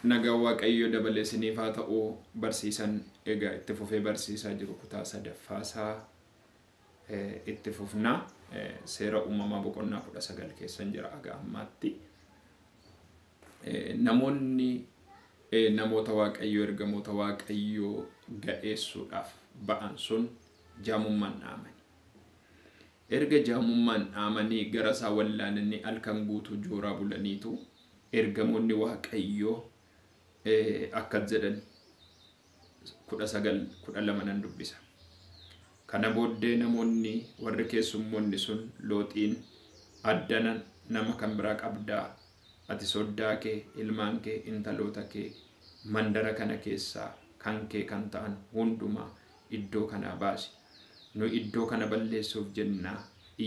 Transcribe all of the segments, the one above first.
nagaa waaqayyo dabalee isiniif haa ta'u barsiisan egaa itti fufee barsiisaa jiru kutaa sadaffaasaa itti fufnaa seera uumamaa boqonnaa 19 keessan jira aga ammaatti namoonni namoota waaqayyo ergamoota waaqayyo ga'eessuudhaaf ba'an sun jaamummaan dhaamani erga jaamummaan dhaamanii gara isaa wallaananii halkan guutuu jooraa bulaniitu ergamoonni waaqayyo akka jedhan 19:12 nan dubbisa kana booddee namoonni warri keessummoonni sun looxiin addana nama kan biraa qabdaa ati soddaa kee ilmaan kee intaloota kee mandara kana keessaa kan kee kan ta'an hundumaa iddoo kana baasi nu iddoo kana balleessuuf jennaa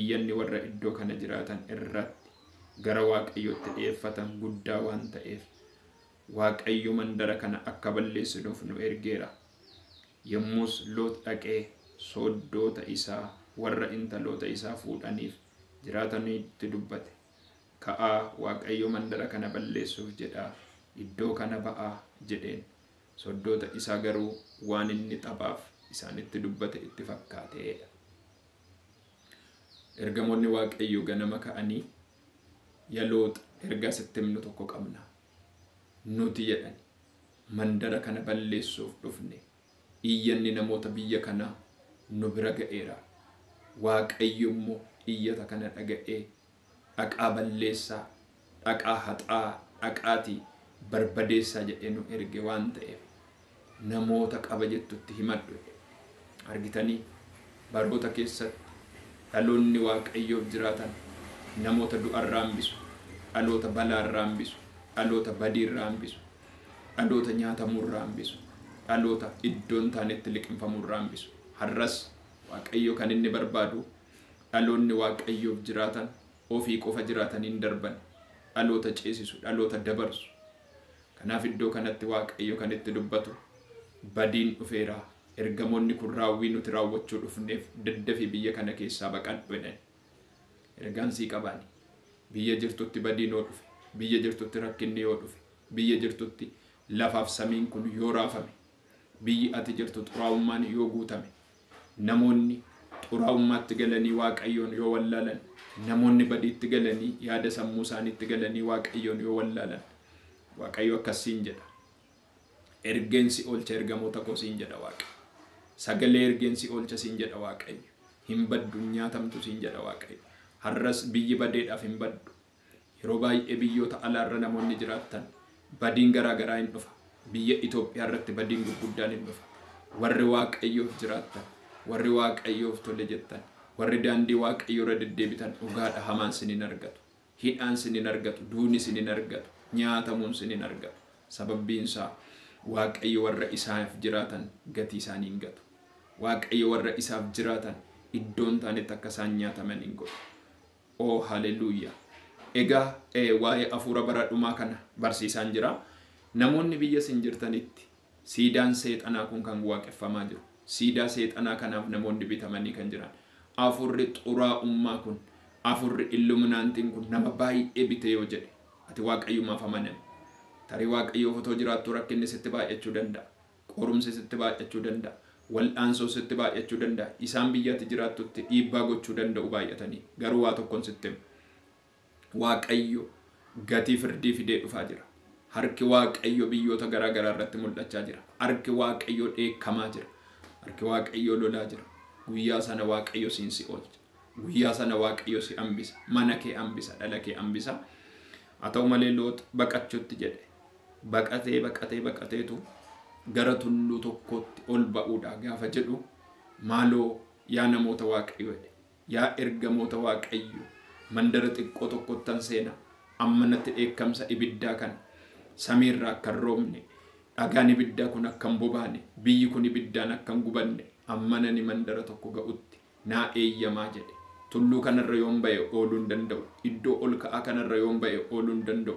iyyanni warra iddoo kana jiraatan irratti gara waaqayyotti dhi'eeffatan guddaa waan ta'eef waaqayyo mandara kana akka balleessinuuf nu ergeera yommus loot dhaqee soddoota isaa warra intaloota isaa fuudhaniif jiraatanitti dubbate ka'aa waaqayyo mandara kana balleessuuf jedhaa iddoo kana ba'aa jedheen soddoota isaa garuu waan inni taphaaf isaanitti dubbate itti fakkaateedha ergamoonni waaqayyo ganama ka'anii yaa Loot ergaa sitti himnu tokko qabna nuti jedhan mandara kana balleessuuf dhufne iyyanni namoota biyya kana nu bira ga'eera waaqayyo immoo iyyata kana dhaga'ee dhaqaa balleessaa dhaqaa haxaa dhaqaatii barbadeessaa jedhee nu erge waan ta'eef namoota qaba jettutti himadhu argitanii baroota keessatti dhaloonni waaqayyoof jiraatan namoota du'arraa hambisu dhaloota balaarraa hambisu dhaloota badiirraa hambisu dhaloota nyaatamurraa hambisu dhaloota iddoon taanetti liqimfamurraa hambisu har'as waaqayyo kan inni barbaadu dhaloonni waaqayyoof jiraatan ofii qofa jiraataniin darban dhaloota ceesisu dhaloota dabarsu kanaaf iddoo kanatti waaqayyo kan itti dubbatu badiin dhufeera ergamoonni kun raawwii nuti raawwachuu dhufneef daddafii biyya kana keessaa baqadhu jedhan ergaan sii qabaani biyya jirtutti badiin yoo dhufe biyya jirtutti rakkinni yoo dhufe biyya jirtutti lafaaf samiin kun yoo raafame biyyi ati jirtu xuraa'ummaan yoo guutame namoonni xuraa'ummaatti galanii waaqayyoon yoo wallaalan namoonni badiitti galanii yaada sammuu isaaniitti galanii waaqayyoon yoo wallaalan waaqayyo akkasiin jedha ergeensi oolcha ergamoota koo siin jedha waaqayyo sagalee ergeensi oolcha siin jedha waaqayyo hin baddu nyaatamtu siin jedha waaqayyo har'as biyyi badeedhaaf hin baddu yeroo baay'ee biyyoota alaarra namoonni jiraatan badiin garaa garaa hin dhufa biyya Itoophiyaa irratti badiin gurguddaan hin dhufa warri waaqayyoof jiraatan warri waaqayyoof tole jettan warri daandii waaqayyoo irra deddeebitan dhugaadha hamaan sinin argatu hidhaan sinin argatu duuni sinin argatu nyaatamuun sinin argatu sababbiin isaa waaqayyo warra isaaf jiraatan gatii isaanii hin gatu waaqayyo warra isaaf jiraatan iddoon taanetti akka isaan nyaataman hin godhu oo haleluuyaa egaa waa'ee afuura bara dhumaa kana barsiisaan jira namoonni biyya sin jirtanitti siidaan seexanaa kun kan waaqeffamaa jiru siidaa seexanaa kanaaf namoonni bitamanii kan jiran afurri xuraa'ummaa kun afurri illuminaantiin kun nama baay'ee bite yoo jedhe ati waaqayyumaaf amanan tarii waaqayyoof otoo jiraattu rakkinni sitti baay'achuu danda'a qorumsi sitti baay'achuu danda'a wal'aansoo sitti baay'achuu danda'a isaan biyyatti jiraattutti dhiibbaa gochuu danda'u baay'atanii garuu waa tokkoon sitti waaqayyo gatii firdii fidee dhufaa jira harki waaqayyo biyyoota garaa garaa irratti mul'achaa jira harki waaqayyo dheekkamaa jira harki waaqayyo lolaa jira guyyaa sana waaqayyo siin si oolcha guyyaa sana waaqayyo si hambisa mana kee hambisa dhala kee hambisa haa ta'u malee Loot baqachuutti jedhe baqateetu gara tulluu tokkotti ol ba'uudha gaafa jedhu maaloo yaa namoota waaqayyo yaa ergamoota waaqayyo mandara xiqqoo tokkottan seena ammanatti dheekkamsa ibiddaa kan samiirraa akka roobne dhagaan ibiddaa kun akka hin bobaane biyyi kun ibiddaan akka hin gubanne ammanani mandara tokko ga'utti naa eeyyamaa jedhe tulluu kanarra yoon ba'e ooluu hin danda'u iddoo ol ka'aa kanarra yoon ba'e ooluu hin danda'u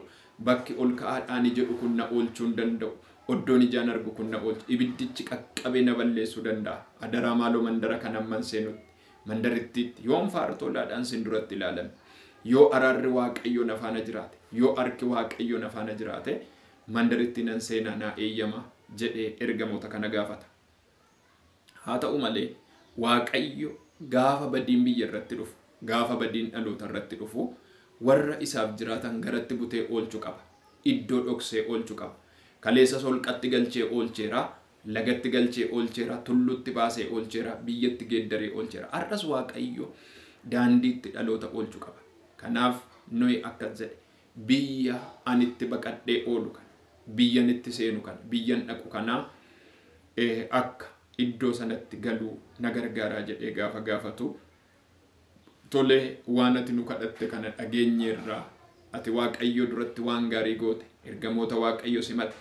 bakki ol ka'aadhaan jedhu kun na oolchuu hin danda'u oddoon ijaan argu kun na oolchu ibiddichi qaqqabee na balleessuu danda'a adaraa maaloo mandara kan amman seenutti mandarittiitti yoon faartoolaadhaan sin duratti ilaalame yoo araarri waaqayyo nafaana jiraate yoo arki waaqayyo na faana jiraate mandaritti nan seenaa naa eeyyama jedhee ergamoota kana gaafata. Haa ta'u malee waaqayyo gaafa badiin biyya irratti dhufu, gaafa badiin dhaloota irratti dhufu warra isaaf jiraatan garatti butee oolchuu qaba. Iddoo dhoksee oolchuu qaba. Kaleessa solqatti galchee oolcheera, lagatti galchee oolcheera, tullutti baasee oolcheera, biyyatti geeddaree oolcheera. Har'as waaqayyo daandiitti dhaloota oolchuu qaba. Kanaaf Nohi akkas jedhe, biyya anitti baqadhee oolu kana, biyyan itti seenu kana, biyyan dhaqu kanaa akka iddoo sanatti galuu na gargaaraa jedhee gaafa gaafatu, tolee waan ati nu kadhatte kana dhageenyeerraa, ati waaqayyo duratti waan gaarii goote, ergamoota waaqayyo simatte,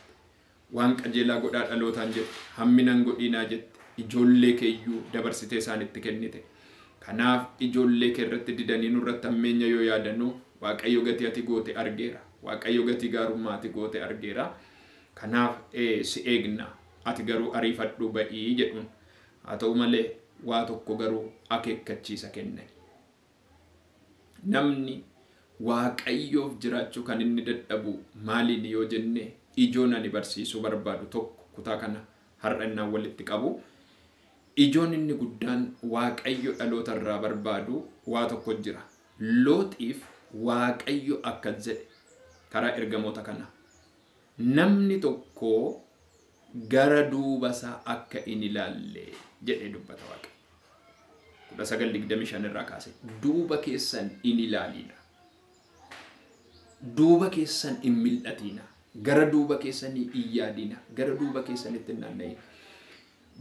waan qajeelaa godhaa dhalootaan jette, hamminan godhiinaa jette, ijoollee keeyyuu dabarsitee isaanitti kennite. Kanaaf ijoollee kee irratti didanii nurratti hammeenya yoo yaadannu waaqayyo gatii ati goote argeera. Waaqayyo gatii gaarummaa ati goote argeera. Kanaaf si eegna, ati garuu ariifadhu ba'ii jedhuun. Haa ta'u malee waa tokko garuu akeekkachiisa kennan. Namni waaqayyoof jiraachuu kan inni dadhabu maaliin yoo jenne, ijoon ani barsiisuu barbaadu tokko kutaa kana har'annaan walitti qabu. Ijoon inni guddaan waaqayyo dhaloota irraa barbaadu waa tokko jira. Looxiif waaqayyo akkas jedhe karaa ergamoota kana. Namni tokko gara duuba isaa akka hin ilaalle jedhee dubbata Waaqayyo. 19:25 irraa kaase. Duuba keessan hin ilaalina. Duuba keessan hin mil'atina. Gara duuba keessanii hin yaadina. Gara duuba keessanitti hin naanna'ina.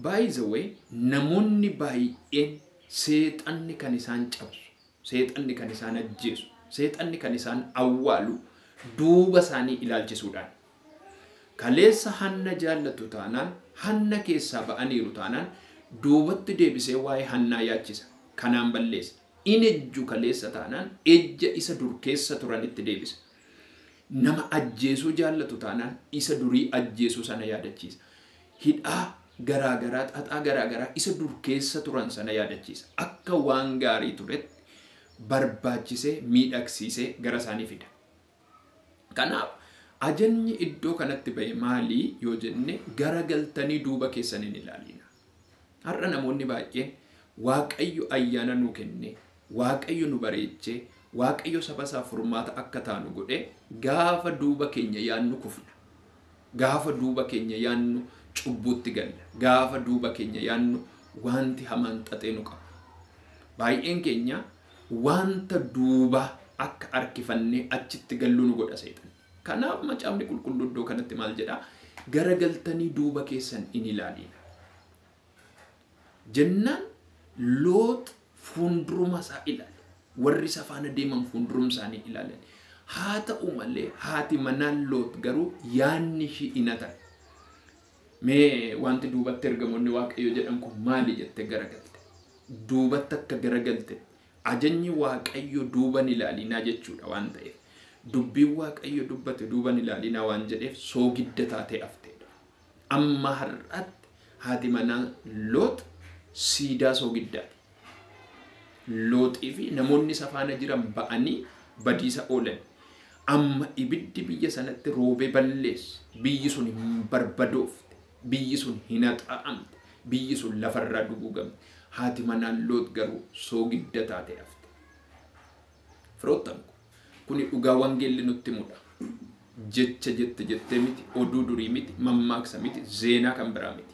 By the way, namoonni baay'een seexanni kan isaan cabsu, seexanni kan isaan ajjeesu, seexanni kan isaan awwaalu duuba isaanii ilaalchisuudhaan. Kaleessa hanna jaallatu taanaan, hanna keessaa ba'aniiru taanaan duubatti deebisee waa'ee hannaa yaachisa. Kanaan balleessa. Inni ejju kaleessa taanaan ejja isa dur keessa turanitti deebisa. Nama ajjeesuu jaallatu taanaan isa durii ajjeesuu sana yaadachiisa. Hidhaa garaagaraa, xaxaa garaagaraa isa dur keessa turan sana yaadachiisa. Akka waan gaarii turetti barbaachisee miidhagsiisee gara isaanii fida. Kanaaf ajanyi iddoo kanatti ba'e maalii yoo jenne, garagaltanii duuba keessan hin ilaalina. Har'a namoonni baay'een waaqayyo ayyaana nu kenne, waaqayyo nu bareechee, waaqayyo saba isaa furmaata akka taanu godhe, gaafa duuba keenya yaannu kufna. Gaafa duuba keenya yaannu cubbuutti galla. Gaafa duuba keenya yaannu wanti hamaan xaxee nu qaba. Baay'een keenya wanta duuba akka harkifannee achitti gallu nu godha seexan. Kanaaf macaafni qulqulluu iddoo kanatti maal jedhaa? Garagaltanii duuba keessan hin ilaalina. Jennaan Loox fuunduruma isaa ilaale. Warri isa faana deeman fuundurum isaanii ilaalan. Haa ta'u malee haati manaan Loox garuu yaanni ishii hin hatan. Mee wanti duubatti ergamoonni waaqayyo jedhan kun maali jettee garagalte? Duubatti akka garagalte ajanyi waaqayyo duuban ilaalinaa jechuudha waan ta'eef. Dubbiin waaqayyo dubbate duuban ilaalinaa waan jedheef soogidda taatee hafteedha. Amma har'atti haati manaa Loox siidaa soogiddaati. Looxii fi namoonni isa faana jiran ba'anii badiisa oolan. Amma ibiddi biyya sanatti roobee balleessa. Biyyi sun hin barbadoofte. Biyyi sun hin haxaa'amte. Biyyi sun lafarraa duguugamte. Haati manaan Loox garuu soogidda taatee hafte. Firoottan kuni dhugaa wangeelli nutti mudha. Jecha jettee miti, oduu durii miti, mammaaksa miti, zeenaa kan biraa miti.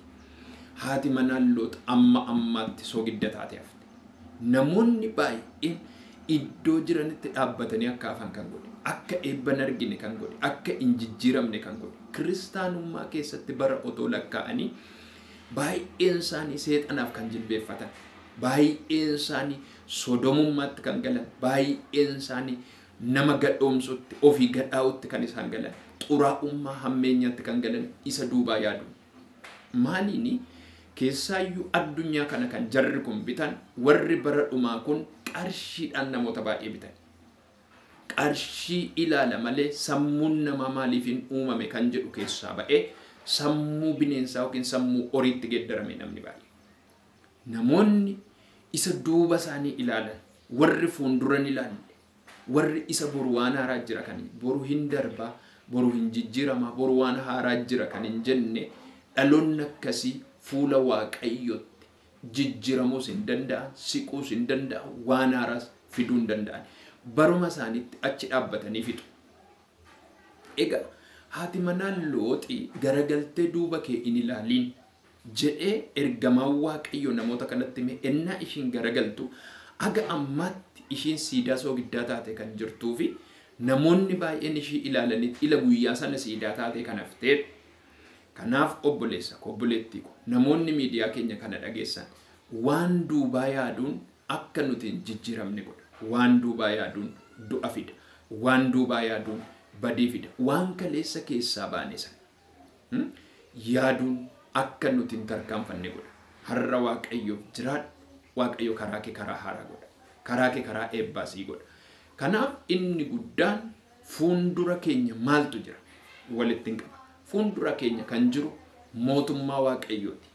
Haati manaan Loox amma ammaatti soogidda taatee hafte. Namoonni baay'een iddoo jiranitti dhaabbatanii akka hafan kan godhe, akka eebban argine kan godhe, akka hin jijjiiramne kan godhe. Kiristaanummaa keessatti bara otoo lakkaa'anii baay'een isaanii seexanaaf kan jilbeeffatan, baay'een isaanii sodomummaatti kan galan, baay'een isaanii nama gadhoomsutti, ofii gadhaa'utti kan isaan galan, xuraa'ummaa hammeenyaatti kan galan isa duubaa yaadu. Maaliini? Keessaayyuu addunyaa kana kan jarri kun bitan, warri bara dhumaa kun qarshiidhaan namoota baay'ee bitan. Qarshii ilaala malee sammuun namaa maaliif hin uumame kan jedhu keessaa ba'ee sammuu bineensaa yookiin sammuu horiitti geeddarame namni baay'ee. Namoonni isa duuba isaanii ilaalan, warri fuulduran ilaalle, warri isa boru waan haaraa jira kan boru hin darba boru hin jijjiirama boru waan haaraa jira kan hin jenne dhaloonni akkasii fuula waaqayyootti jijjiiramuus hin danda'an siquus hin danda'an waan haaraas fiduu hin danda'an baruma isaaniitti achi dhaabbatanii fixu. Egaa haati manaa Looxi garagaltee duuba kee hin ilaaliin jedhee ergamaan waaqayyo namoota kanatti hime ennaa ishiin garagaltu aga ammaatti ishiin siidaa soogiddaa taate kan jirtuu fi namoonni baay'een ishii ilaalanitti ila guyyaa sana siidaa taate kan haftee. Kanaaf obboleessa obboleettii ko namoonni miidiyaa keenya kana dhageessan waan duubaa yaaduun akka nuti hin jijjiiramne godha. Waan duubaa yaaduun du'a fida. Waan duubaa yaaduun badii fida. Waan kaleessa keessaa baane sana yaaduun akka nuti hin tarkaanfanne godha. Har'a waaqayyoof jiraadhu. Waaqayyo karaa kee karaa haaraa godha. Karaa kee karaa eebbaasii godha. Kanaaf inni guddaan fuuldura keenya maaltu jira walitti hin qaba. Fuuldura keenya kan jiru mootummaa waaqayyooti.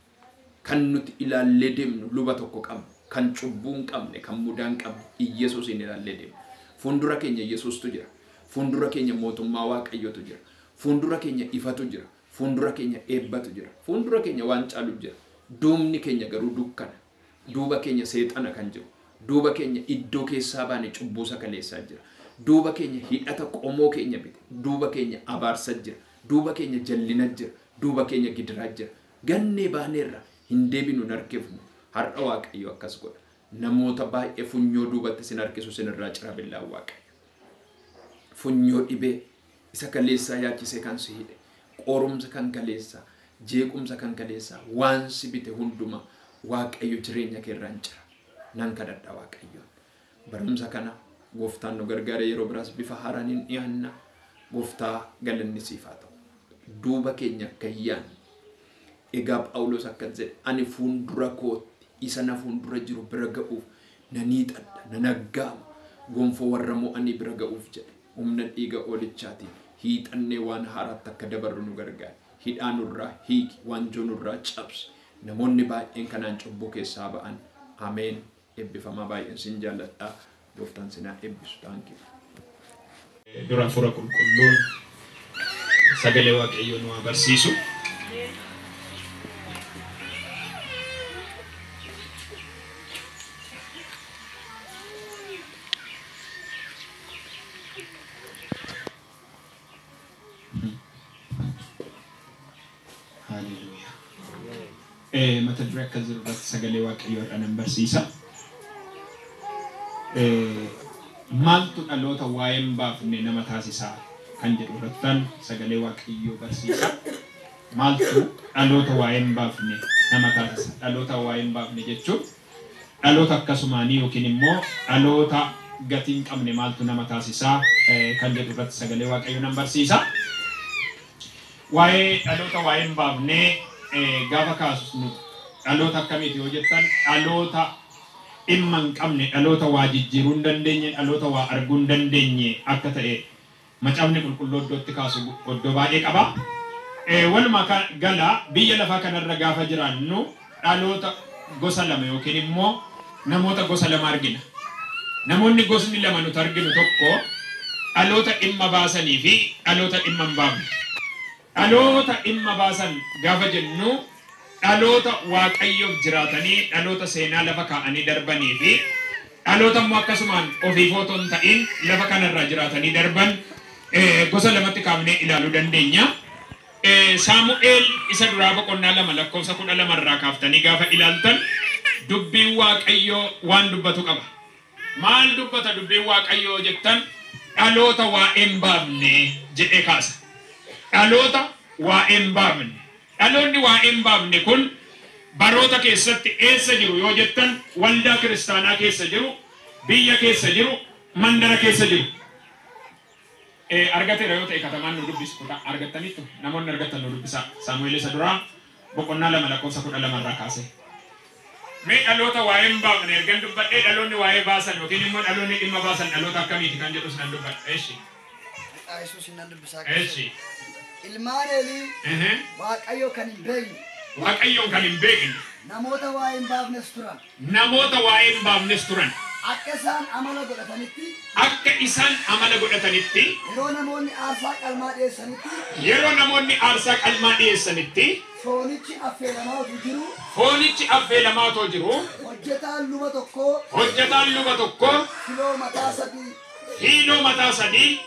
Kan nuti ilaallee deemnu luba tokko qabnu, kan cubbuu hin qabne, kan mudaa hin qabne, Iyyesuus hin ilaallee deemnu. Fuuldura keenya Iyyesuustu jira. Fuuldura keenya mootummaa waaqayyootu jira. Fuuldura keenya ifatu jira. Fuuldura keenya eebbatu jira. Fuuldura keenya waan caalu jira. Duubni keenya garuu dukkana. Duuba keenya seexana kan jiru. Duuba keenya iddoo keessaa baane cubbuu sakaleessaa jira. Duuba keenya hidhata qomoo keenya bite. Duuba keenya abaarsa jira. Duuba keenya jallina jira. Duuba keenya gidiraa jira. Gannee baaneerra hin deebinu harkifnu. Har'a waaqayyo akkas godha. Namoota baay'ee funyoo duubatti sin harkisu sinirraa cira billaa waaqayyo. Funyoo dhibee isa kaleessaa yaachisee kan si hidhe. Qorumsa kan kaleessaa, jeequmsa kan kaleessaa, waan si bite hunduma waaqayyo jireenya keerraa hin cira. Nan kadhadha waaqayyoon. Barumsa kana gooftaan nu gargaare yeroo biraas bifa haaraan hin dhiyaanna. Gooftaa galanni siif haa ta'u. Duuba keenya akka yaanne. Egaa Phaawulos akka jedhe ani fuuldura kootti isa na fuuldura jiru bira ga'uuf nan hiixadha nan aggaama gonfoo warra mo'anii bira ga'uuf jedhe. Humna dhiiga oolichaatiin hiixannee waan haaraatti akka dabarru nu gargaare. Hidhaa nurraa hiiki waanjoo nurraa cabsi. Namoonni baay'een kanaan cubbuu keessaa ba'an. Ameen. Eebbifamaa baay'een sin jaalladha. Gooftaan sinaa eebbisu taankiif. Dura fura qulqulluun sagalee waaqayyoo nu agarsiisu. Mata duree akka jiru irratti sagalee waaqayyoo dhaan barsiisa. Maaltu dhaloota waa'ee hin baafne nama taasisaa kan jedhu irrattan sagalee waaqayyoo barsiisa. Maaltu dhaloota waa'ee hin baafne nama taasisa. Dhaloota waa'ee hin baafne jechuun dhaloota akkasumaanii yookiin immoo dhaloota gatii hin qabne maaltu nama taasisaa kan jedhu irratti sagalee waaqayyoo nan barsiisa. Waa'ee dhaloota waa'ee hin baafne gaafa kaasnu dhaloota akkamiiti yoo jettan dhaloota dhimma hin qabne dhaloota waa jijjiiruu hin dandeenye dhaloota waa arguu hin dandeenye akka ta'e macaafni qulqulluu iddootti kaasu iddoo baay'ee qaba. Walumaa gala biyya lafaa kanarra gaafa jiraannu dhaloota gosa lama yookiin immoo namoota gosa lama argina. Namoonni gosni lama nuti arginu tokko dhaloota dhimma baasanii fi dhaloota dhimma hin baafne. Dhaloota dhimma baasan gaafa jennu dhaloota waaqayyoof jiraatanii dhaloota seenaa lafa kaa'anii darbanii fi dhaloota immoo akkasumaan ofii footoo hin ta'in lafa kanarraa jiraatanii darban gosa lamatti kaafnee ilaaluu dandeenya. Saamu'eel isa duraa boqonnaa 2 lakkoofsa 12 irraa kaaftanii gaafa ilaaltan dubbiin waaqayyoo waan dubbatu qaba. Maal dubbata dubbiin waaqayyoo jettan dhaloota waa'ee hin baafne jedhee kaasa. Dhaloota waa'ee hin baafne. Dhaloonni waa'ee hin baafne kun baroota keessatti eessa jiru yoo jettan waldaa kiristaanaa keessa jiru, biyya keessa jiru, mandara keessa jiru. Argateera yoo ta'e katamaan nu dubbisu kutaa argattaniittu namoonni argatan nu dubbisa. Saamu'eel isa duraa boqonnaa 2 lakkoofsa 12 irraa kaase. Mee dhaloota waa'ee hin baafne ergan dubbadhee dhaloonni waa'ee baasan yookiin immoo dhaloonni dhimma baasan dhaloota akkamiiti kan jedhu sinan dubbadha. Eeshi. Yesuus nan dubbisaa. Eeshi. Ilmaan Eelii waaqayyo kan hin beekne. Waaqayyoon kan hin beekne. Namoota waa'ee hin baafnes turan. Namoota waa'ee hin baafnes turan. Akkesan amala godhatanitti. Akka isaan amala godhatanitti. Yeroo namoonni aarsaa qalmaa dhiyeessanitti. Yeroo namoonni aarsaa qalmaa dhiyeessanitti. Foonichi affeelamaatu jiru. Foonichi affeelamaatu jiru. Hojjetaan luba tokko. Hojjetaan luba tokko. Filoo mataa sadii. Filoo mataa sadii.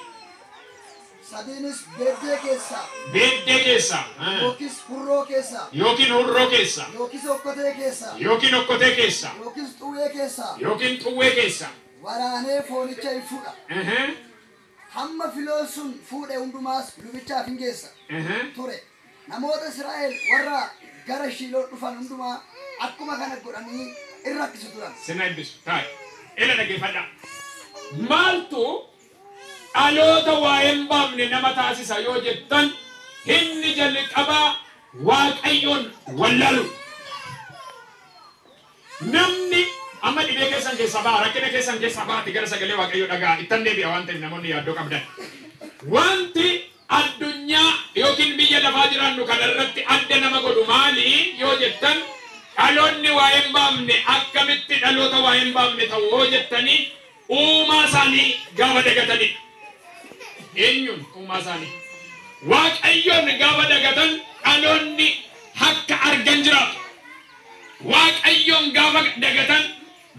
Sadiinis beeddee keessa. Beeddee keessa. Yookiis hurroo keessa. Yookiin hurroo keessa. Yookiis okkotee keessa. Yookiin okkotee keessa. Yookiis xuwwee keessa. Yookiin xuwwee keessa. Waraanee foonicha hin fuudha. Hamma filoon sun fuudhe hundumaas lubichaaf hin geessa. Ture. Namoota Israa'el warra gara Shiiloo dhufan hundumaa akkuma kana godhanii irra rakkisu turan. Sina eebbisu. Taa'e. Ila dhaggeeffadhaa. Maaltu dhaloota waa hin baafne nama taasisa yoo jettan inni jalqabaa Waaqayyoon wallaalu. Namni amma dhibee keessan keessa ba'a, rakkina keessan keessa ba'aati gara sagalee Waaqayyoo dhagaa ittan deebi'a waan ta'eef namoonni yaaddoo qabdan. Wanti addunyaa yookiin biyya lafaa jiraannu kanarratti adda nama godhu maali yoo jettan dhaloonni waa hin baafne akkamitti dhaloota waa hin baafne ta'u yoo jettanii uumaa isaanii gaafa dagatanii. Eenyuun uumaa isaanii? Waaqayyoon gaafa dagatan dhaloonni akka argan jiraatu. Waaqayyoon gaafa dagatan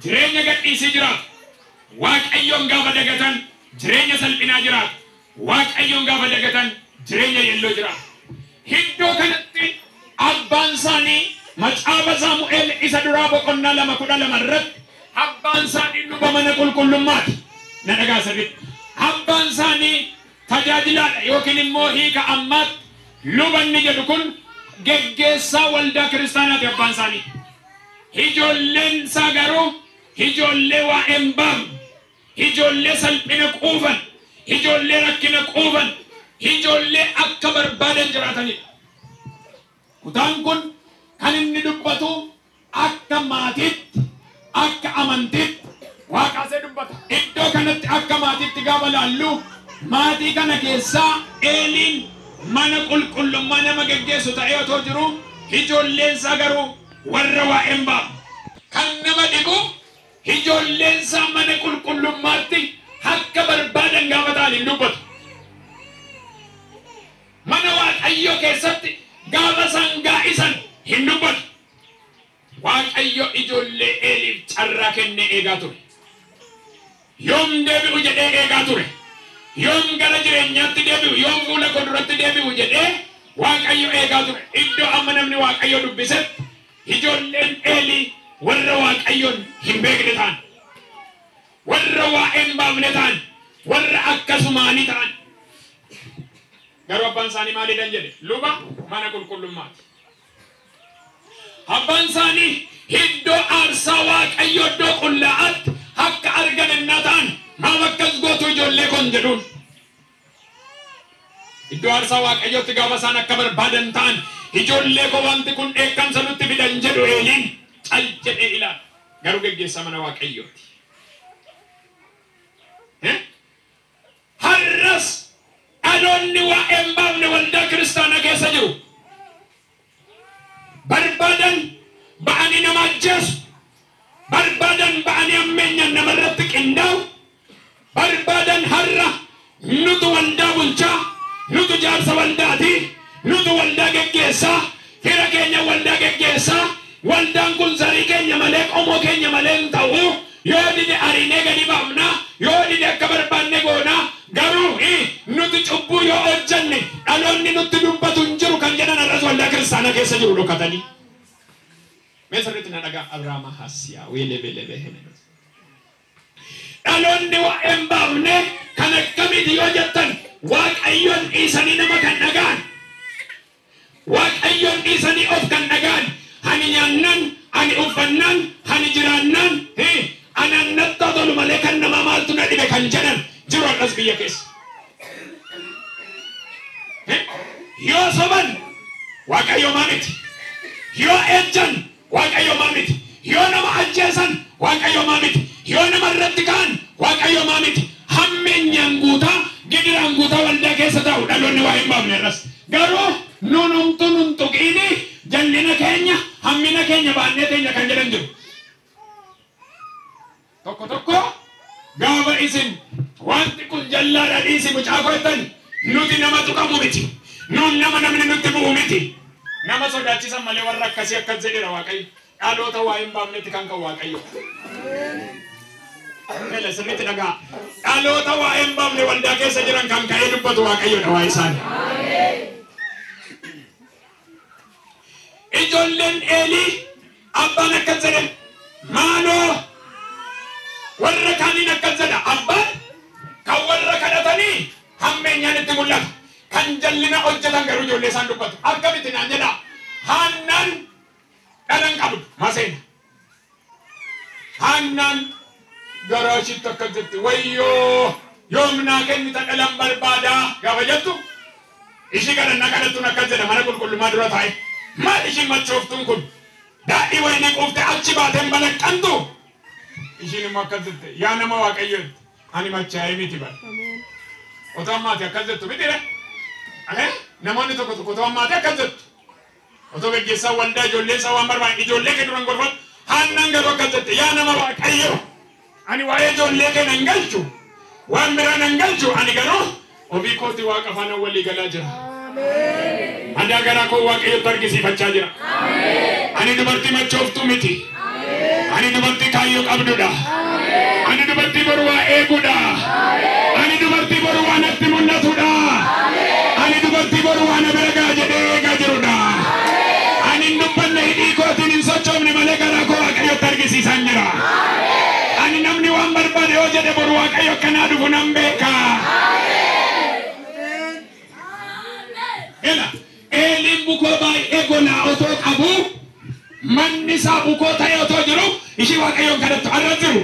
jireenya gadhiisii jiraatu. Waaqayyoon gaafa dagatan jireenya salphinaa jiraatu. Waaqayyoon gaafa dagatan jireenya yelloo jiraatu. Iddoo kanatti abbaan isaanii macaafa Saamu'eel isa duraa boqonnaa 2:12 irratti abbaan isaanii luba mana qulqullummaati. Na dhagaa sirriitti. Abbaan isaanii tajaajilaadha yookiin immoo hiika ammaatti lubanni jedhu kun geggeessaa waldaa kiristaanaati abbaan isaanii. Ijoolleen isaa garuu ijoollee waa hin baafne, ijoollee salphina quufan, ijoollee rakkina quufan, ijoollee akka barbaadan jiraatanidha. Kutaan kun kan inni dubbatu akka maatiitti, akka amantiitti waaqaasee dubbata. Iddoo kanatti akka maatiitti gaafa laallu maatii kana keessaa Eeliin mana qulqullummaa nama geggeessu ta'ee otoo jiru ijoolleen isaa garuu warra waa hin baafne. Kan nama dhibu ijoolleen isaa mana qulqullummaatti akka barbaadan gaafa ta'an hin dubbatu. Mana Waaqayyoo keessatti gaafa isaan gaa'isan hin dubbatu. Waaqayyo ijoollee Eeliif carraa kennee eegaa ture. Yoom deebi'u jedhee eegaa ture. Yoom gara jireenyaatti deebi'u, yoom fuula koo duratti deebi'u jedhee Waaqayyo eegaa ture. Iddoo amma namni Waaqayyo dubbisetti ijoolleen Eelii warra Waaqayyoon hin beekne ta'an, warra waa hin baafne ta'an, warra akkasumaanii ta'an. Garuu abbaan isaanii maaliidhaan jedhe? Luba mana qulqullummaati. Abbaan isaanii iddoo aarsaa Waaqayyo iddoo qullaa'aatti akka argan innaa ta'an maaf akkas gootu ijoollee kon jedhuun. Iddoo aarsaa Waaqayyootti gaafa isaan akka barbaadan ta'an ijoollee koo wanti kun dheekkamsa nutti fidan jedhu Eeliin cal jedhee ilaala. Garuu geggeessaa mana Waaqayyooti. Har'as dhaloonni waa hin baafne waldaa kiristaanaa keessa jiru. Barbaadan ba'anii nama ajjeesu. Barbaadan ba'anii ammeenyaan namarratti qindaa'u. Barbaadan har'a nutu waldaa bulchaa, nutu jaarsa waldaati, nutu waldaa geggeessaa, fira keenya waldaa geggeessaa. Waldaan kun zarii keenya malee qomoo keenya malee hin ta'u. Yoo dide ariinee gadi baafna, yoo dide akka barbaanne goona. Garuu nuti cubbuu yoo hojjanne dhaloonni nutti dubbatu hin jiru kan jedhan har'as waldaa kiristaanaa keessa jiru dhokatanii. Mee sirriitti na dhagaa Abrahaama Hasiyaa weelebelebe hene. Dhaloonni waa hin baafne kan akkamiiti yoo jettan Waaqayyoon dhiisanii nama kan dhagaan. Waaqayyoon dhiisanii of kan dhagaan. Ani nyaannan, ani uffannaan, ani jiraannan, anaan natti tolu malee kan nama maaltu na dhibe kan jedhan jiru har'as biyya keessa. Yoo soban Waaqayyo maaliti? Yoo ejjan Waaqayyo maaliti? Yoo nama ajjeesan Waaqayyo maaliti? Yoo nama irratti ka'an Waaqayyo maaliti? Hammeenyaan guutaa, gidiraan guutaa waldaa keessa ta'u dhaloonni waa hin baafne irras. Garuu nunumtu nun tuqiini jallina keenya, hammina keenya baannee teenya kan jedhan jiru. tokko gaafa isin wanti kun jallaadha dhiisi mucaa koytan nuti nama tuqamu miti namni nutti bu'u miti nama sodaachisan malee warra akkasii akkas jedheera Waaqayyo dhaloota waa hin baafnetti kan Waaqayyo Mele sirriitti dhagaa dhaloota waa hin baafne waldaa keessa jiran kan ka'ee dubbatu Waaqayyoodha waa isaan ijoolleen Eelii abbaan akkas jedhe maaloo warra kaaniin akkas jedha abbaan kan warra kadhatanii hammeenyaan itti mul'ata kan jallina hojjetan garuu ijoollee isaan dubbatu akkamitti naan jedha Haannaan dhalan qabdu maseena Haannaan garaashitti akkas jetti wayyoo yoomnaa kennita dhalan barbaadaa gaafa jettu ishii kadhannaa kadhattuun akkas jedha mana qulqullummaa dura taa'e maal ishiin machooftuun kun daadhii waynii quufte achi baateen balaqqantu ishiin immoo akkas jette yaa nama Waaqayyooti ani machaa'ee miti bara otoo ammaati akkas jettu mitire namoonni tokko otoo ammaati akkas jettu otoo gaggeessaa waldaa ijoollee isaa waan barbaadan ijoollee kee duran gorfatu Haannaan garuu akkas jette yaa nama Waaqayyo ani waa'ee ijoollee kee nan galchu waan biraa nan galchu ani garuu ofii kootti Waaqa faana walii galaa jira Adaa garaa koo Waaqayyotti argisiifachaa jira ani dubartii machooftuu miti ani dubartii kaayyoo qabdudha ani dubartii boru waa eegudha ani dubartii boru waa natti mul'atudha ani dubartii boru waa na bira gaa jedhee eegaa jirudha ani hin dubbanne hidhii kootiin hin sochoofne malee garaa koo Waaqayyotti argisiisan jira ani namni waan barbaade yoo jedhe boru Waaqayyo akkanaa dhufu nan beeka Eeliin bukoo baay'ee gonaa otoo qabu manni isaa bukoo ta'ee otoo jiru ishii Waaqayyoon kadhattu arra jiru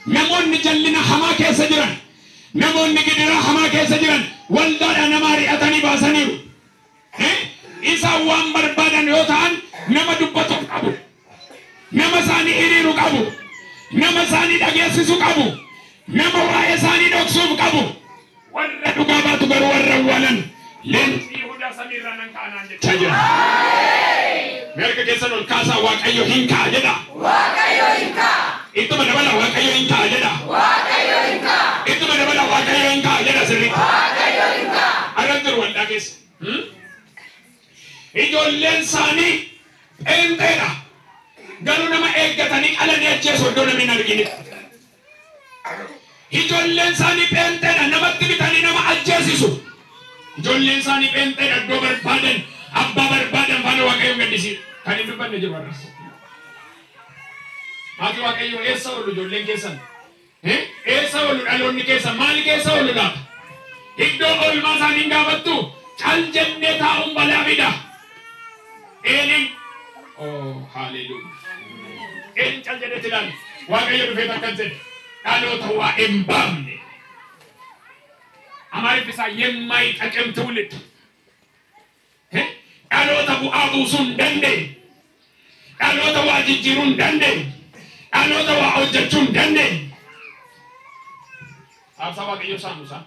namoonni jallina hamaa keessa jiran namoonni gidiraa hamaa keessa jiran waldaadha nama ari'atanii baasaniiru isaan waan barbaadan yoo ta'an nama dubbatu qabu nama isaanii hiriiru qabu nama isaanii dhageessisu qabu nama waa'ee isaanii dhoksuuf qabu warra dhugaa baatu garuu warra awwaalan leenxii hudaa samiirra nan kaanaan jechaa jira merka keessan ol kaasaa Waaqayyo hin kaa jedha Waaqayyo hin kaa ittuma dabala Waaqayyo hin kaa jedha Waaqayyo hin kaa ittuma dabala Waaqayyo hin kaa jedha sirriitti Waaqayyo hin kaa arran jiru waldaa keessa ijoolleen isaanii pheenxeedha garuu nama eeggatanii qalanii ajjeesu iddoo namni hin arginitti ijoolleen isaanii pheenxeedha namatti bitanii nama ajjeesisu ijoolleen isaanii pheenxeedha iddoo barbaadan abbaa barbaadan faana Waaqayyoon gaddisiidha kan hin dubbanne jiru warras maatii Waaqayyoo eessa oolu ijoolleen keessan eessa oolu dhaloonni keessan maali keessa oolu laata iddoo oolmaa isaanii hin gaafattu cal jennee taa'uun balaa fida Eeliin haaleluyyaa Eeliin cal jedhee ilaali Waaqayyo dhufee akkas jedhe dhaloota waa hin baafne Amaariif isaa የማይጠቅም ትውልድ dhaloota bu'aa buusuu hin dandeenye dhaloota waa jijjiiruu hin dandeenye dhaloota waa hojjechuu hin dandeenye Aabsaa Waaqayyoo saamuusaa